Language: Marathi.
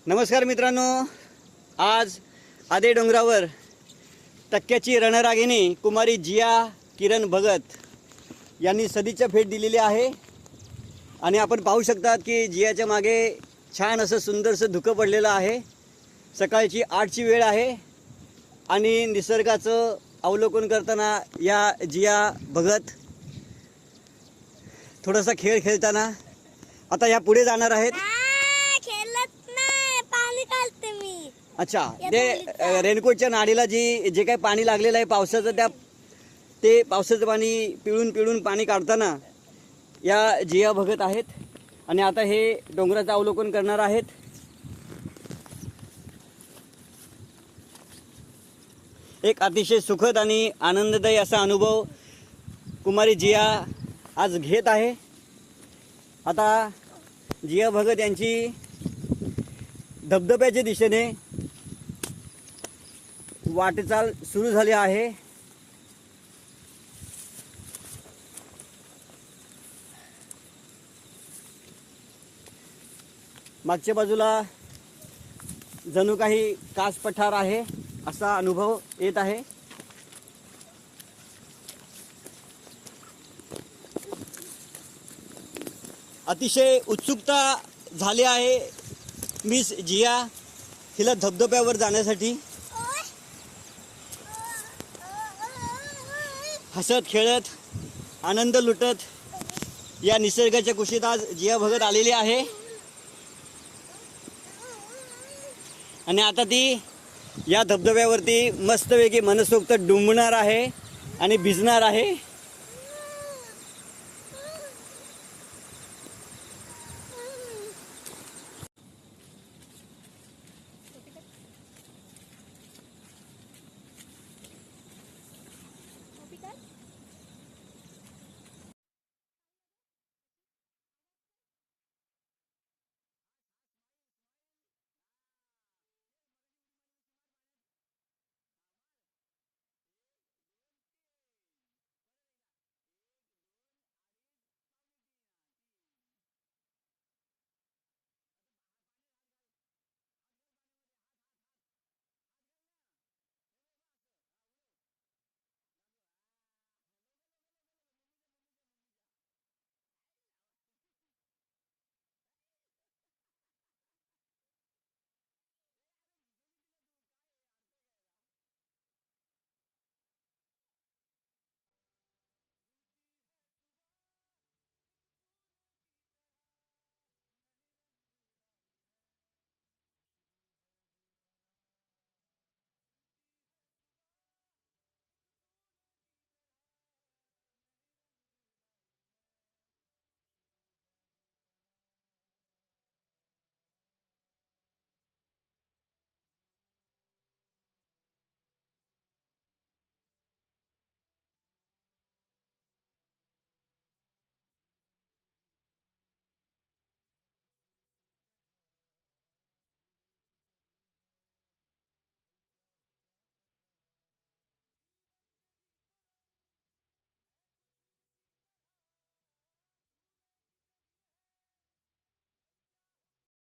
नमस्कार मित्रांनो, आज आदे डोंगरावर टक्क्याची रणरागिणी कुमारी जिया किरण भगत यांनी सदिच्छा भेट दिलेली आहे. आणि आपण पाहू शकतात की जियाच्या मागे छान असं सुंदरसं धुकं पडलेलं आहे. सकाळची 8ची वेळ आहे आणि निसर्गाचं अवलोकन करताना या जिया भगत थोडासा खेळ खेळताना आता या पुढे जाणार आहेत. अच्छा, ते रेनकोटच्या नाडीला जे काही पाणी लागलेलं आहे पावसाचं, ते पावसाचं पाणी पिळून पाणी काढताना या जिया भगत आहेत. आणि आता हे डोंगराचं अवलोकन करणार आहेत. एक अतिशय सुखद आणि आनंददायी असा अनुभव कुमारी जिया आज घेत आहे. आता जिया भगत यांची धबधब्याच्या दिशेने वाटचाल सुरू झाली आहे. मागच्या बाजूला जणू काही कास पठार आहे असा अनुभव येत आहे. अतिशय उत्सुकता झाली आहे मिस जिया हिला धबधब्यावर जाण्यासाठी. हसत खेळत आनंद लुटत या निसर्गाच्या कुशीत आज जिया भगत आलेली आहे. आणि आता ती या धबधब्यावरती मस्तपैकी मनसोक्त डुंबणार आहे आणि भिजणार आहे.